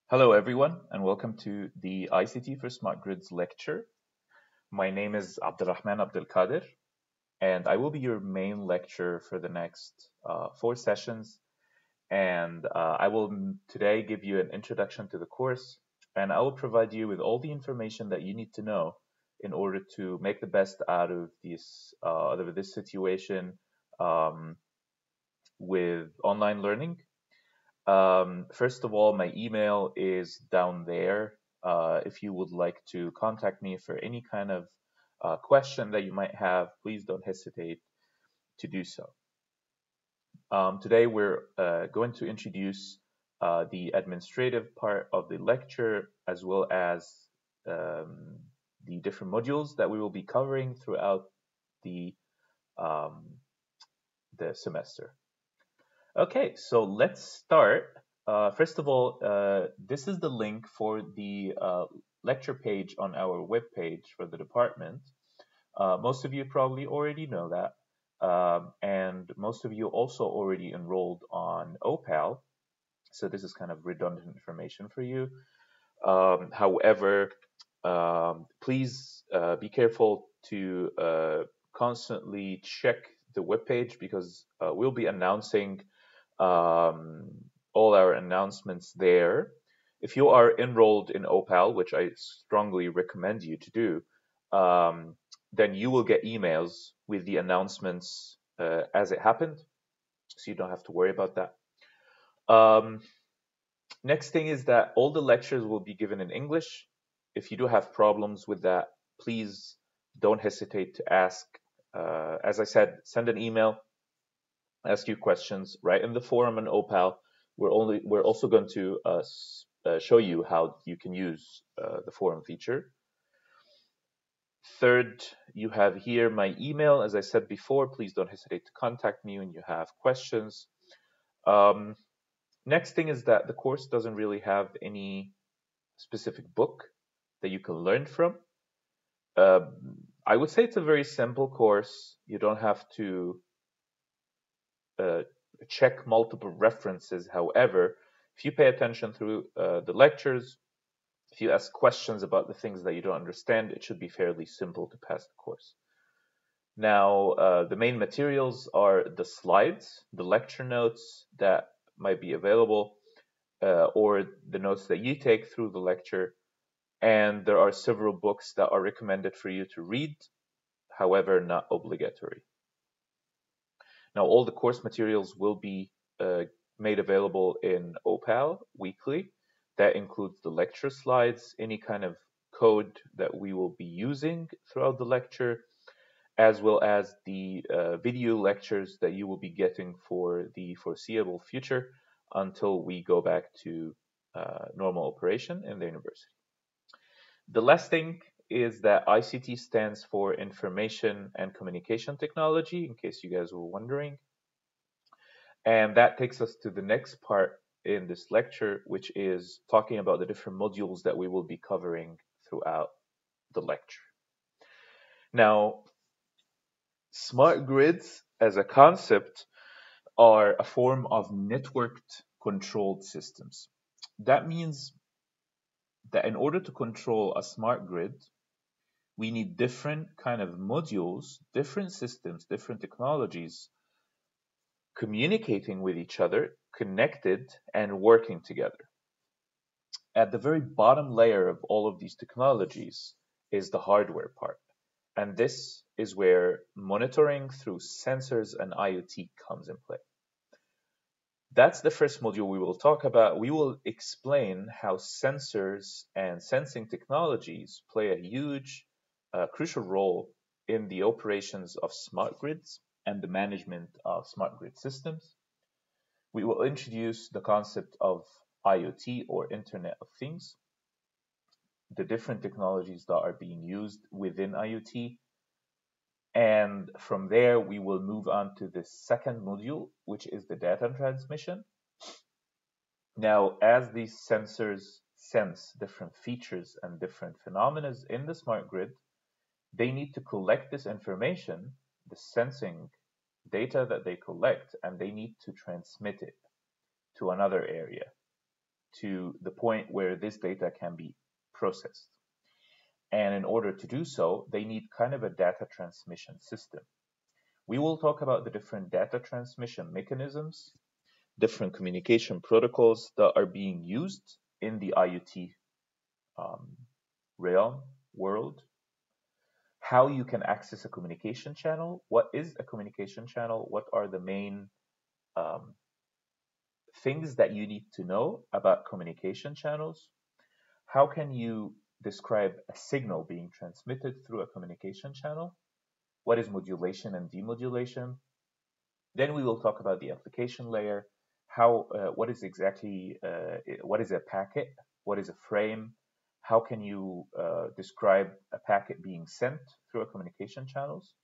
Hello, everyone, and welcome to the ICT for Smart Grids lecture. My name is Abdulrahman Abdelkader, and I will be your main lecturer for the next 4 sessions. And I will today give you an introduction to the course, and I will provide you with all the information that you need to know in order to make the best out of this situation um, with online learning. First of all, my email is down there. If you would like to contact me for any kind of question that you might have, please don't hesitate to do so. Today, we're going to introduce the administrative part of the lecture, as well as um, the different modules that we will be covering throughout the, um, the semester. Okay, so let's start. First of all, this is the link for the lecture page on our webpage for the department. Most of you probably already know that, and most of you also already enrolled on OPAL, so this is kind of redundant information for you. However, please be careful to constantly check the webpage because we'll be announcing um, all our announcements there. If you are enrolled in OPAL, which I strongly recommend you to do, then you will get emails with the announcements as it happened, so you don't have to worry about that. Next thing is that all the lectures will be given in English. If you do have problems with that, please don't hesitate to ask. As I said, send an email, ask you questions right in the forum on Opal. We're also going to show you how you can use the forum feature. Third, you have here my email. As I said before, please don't hesitate to contact me when you have questions. Next thing is that the course doesn't really have any specific book that you can learn from. I would say it's a very simple course. You don't have to check multiple references. However, if you pay attention through the lectures, if you ask questions about the things that you don't understand, it should be fairly simple to pass the course. Now, the main materials are the slides, the lecture notes that might be available, or the notes that you take through the lecture. And there are several books that are recommended for you to read, however, not obligatory. Now, all the course materials will be made available in OPAL weekly. That includes the lecture slides, any kind of code that we will be using throughout the lecture, as well as the video lectures that you will be getting for the foreseeable future until we go back to normal operation in the university. The last thing is that ICT stands for Information and Communication Technology, in case you guys were wondering. And that takes us to the next part in this lecture, which is talking about the different modules that we will be covering throughout the lecture. Now, smart grids as a concept are a form of networked controlled systems. That means that in order to control a smart grid, we need different kind of modules, different systems, different technologies communicating with each other, connected and working together. At the very bottom layer of all of these technologies is the hardware part. And this is where monitoring through sensors and IoT comes in play. That's the first module we will talk about. We will explain how sensors and sensing technologies play a huge, crucial role in the operations of smart grids and the management of smart grid systems. We will introduce the concept of IoT or Internet of Things, the different technologies that are being used within IoT. And from there, we will move on to the second module, which is the data transmission. Now, as these sensors sense different features and different phenomena in the smart grid, they need to collect this information, the sensing data that they collect, and they need to transmit it to another area. to the point where this data can be processed. And in order to do so, they need kind of a data transmission system. We will talk about the different data transmission mechanisms, different communication protocols that are being used in the IoT realm, world, how you can access a communication channel, what is a communication channel, what are the main um, things that you need to know about communication channels, how can you describe a signal being transmitted through a communication channel, what is modulation and demodulation. Then we will talk about the application layer, what is exactly, what is a packet, what is a frame, how can you describe a packet being sent through a communication channels,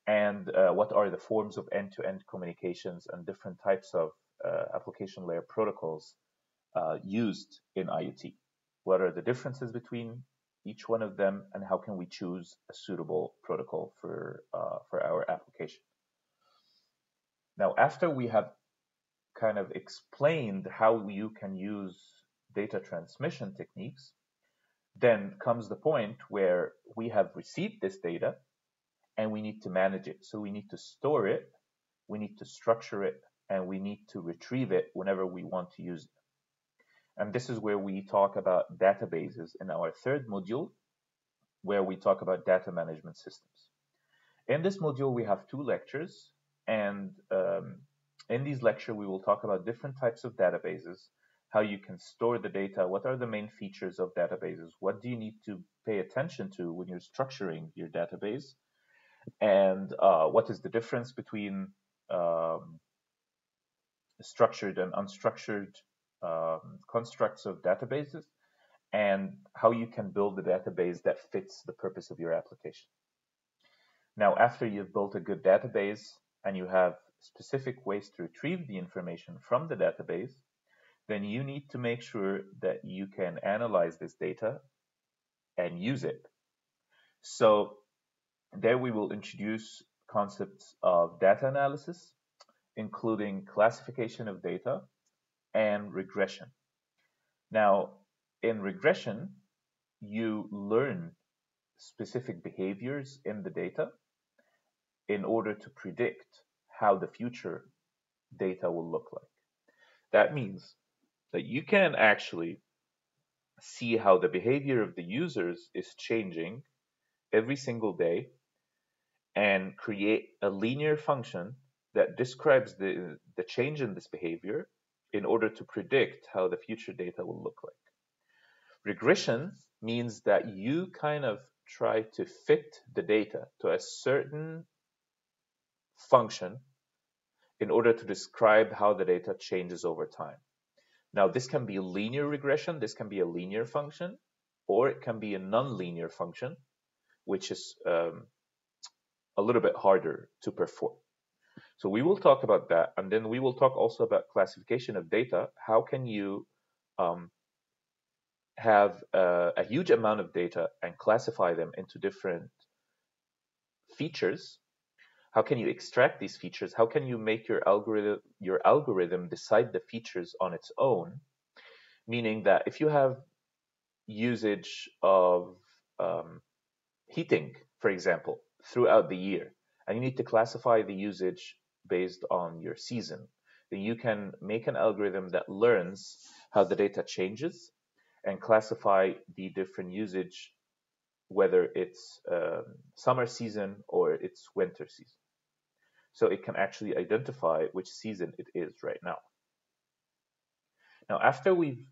and what are the forms of end-to-end communications and different types of application layer protocols used in IoT. What are the differences between each one of them, and how can we choose a suitable protocol for our application? Now, after we have kind of explained how you can use data transmission techniques, then comes the point where we have received this data and we need to manage it. So we need to store it, we need to structure it, and we need to retrieve it whenever we want to use it. And this is where we talk about databases in our third module, where we talk about data management systems. In this module, we have 2 lectures, and in these lectures, we will talk about different types of databases, how you can store the data, what are the main features of databases, what do you need to pay attention to when you're structuring your database, and what is the difference between structured and unstructured constructs of databases, and how you can build a database that fits the purpose of your application. Now, after you've built a good database and you have specific ways to retrieve the information from the database, then you need to make sure that you can analyze this data and use it. So there we will introduce concepts of data analysis, including classification of data and regression. Now, in regression, you learn specific behaviors in the data in order to predict how the future data will look like. That means that you can actually see how the behavior of the users is changing every single day and create a linear function that describes the change in this behavior in order to predict how the future data will look like. Regression means that you kind of try to fit the data to a certain function in order to describe how the data changes over time. Now, this can be a linear regression, this can be a linear function, or it can be a non-linear function, which is a little bit harder to perform. So we will talk about that, and then we will talk also about classification of data. How can you have a huge amount of data and classify them into different features? How can you extract these features? How can you make your algorithm decide the features on its own? Meaning that if you have usage of heating, for example, throughout the year, and you need to classify the usage based on your season, then you can make an algorithm that learns how the data changes and classify the different usage, whether it's summer season or it's winter season. So it can actually identify which season it is right now. Now, after we've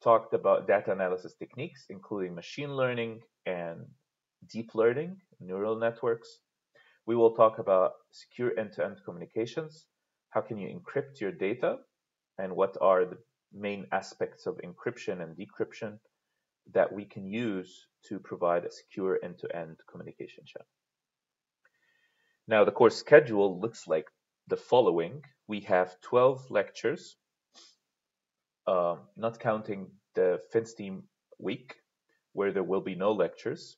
talked about data analysis techniques, including machine learning and deep learning, neural networks, we will talk about secure end-to-end communications. How can you encrypt your data? And what are the main aspects of encryption and decryption that we can use to provide a secure end-to-end communication channel? Now, the course schedule looks like the following. We have 12 lectures, not counting the FinSteam week, where there will be no lectures.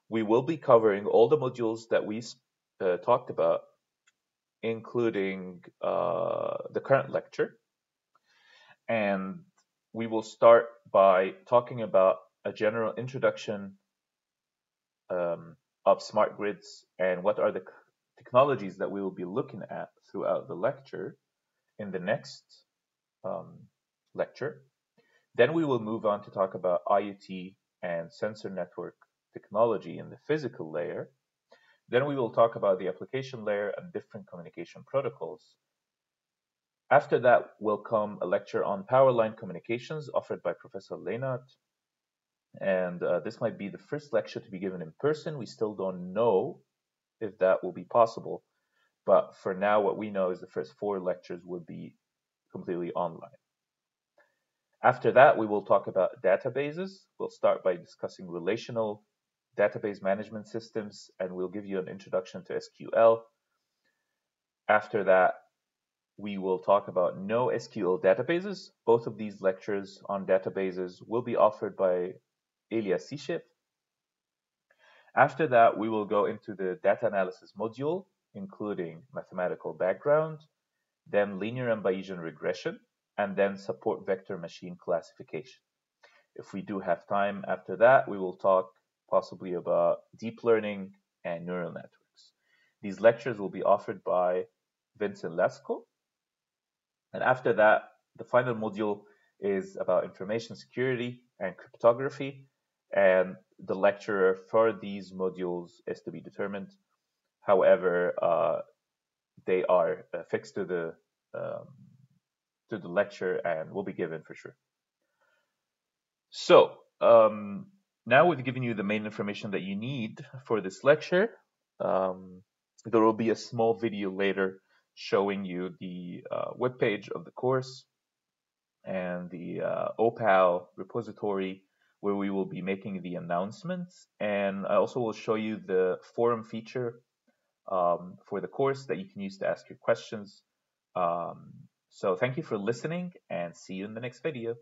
We will be covering all the modules that we talked about, including the current lecture. And we will start by talking about a general introduction of smart grids and what are the technologies that we will be looking at throughout the lecture in the next um, lecture. Then we will move on to talk about IoT and sensor network technology in the physical layer. Then we will talk about the application layer and different communication protocols. After that will come a lecture on power line communications offered by Professor Leonard. And this might be the first lecture to be given in person. We still don't know if that will be possible. But for now, what we know is the first 4 lectures will be completely online. After that, we will talk about databases. We'll start by discussing relational database management systems, and we'll give you an introduction to SQL. After that, we will talk about NoSQL databases. Both of these lectures on databases will be offered by Elias Sishif. After that, we will go into the data analysis module, including mathematical background, then linear and Bayesian regression, and then support vector machine classification. If we do have time after that, we will talk possibly about deep learning and neural networks. These lectures will be offered by Vincent Lasco. And after that, the final module is about information security and cryptography. And the lecturer for these modules is to be determined. However, they are fixed to the lecture and will be given for sure. So now we've given you the main information that you need for this lecture. There will be a small video later showing you the webpage of the course and the OPAL repository where we will be making the announcements. And I also will show you the forum feature for the course that you can use to ask your questions. So thank you for listening and see you in the next video.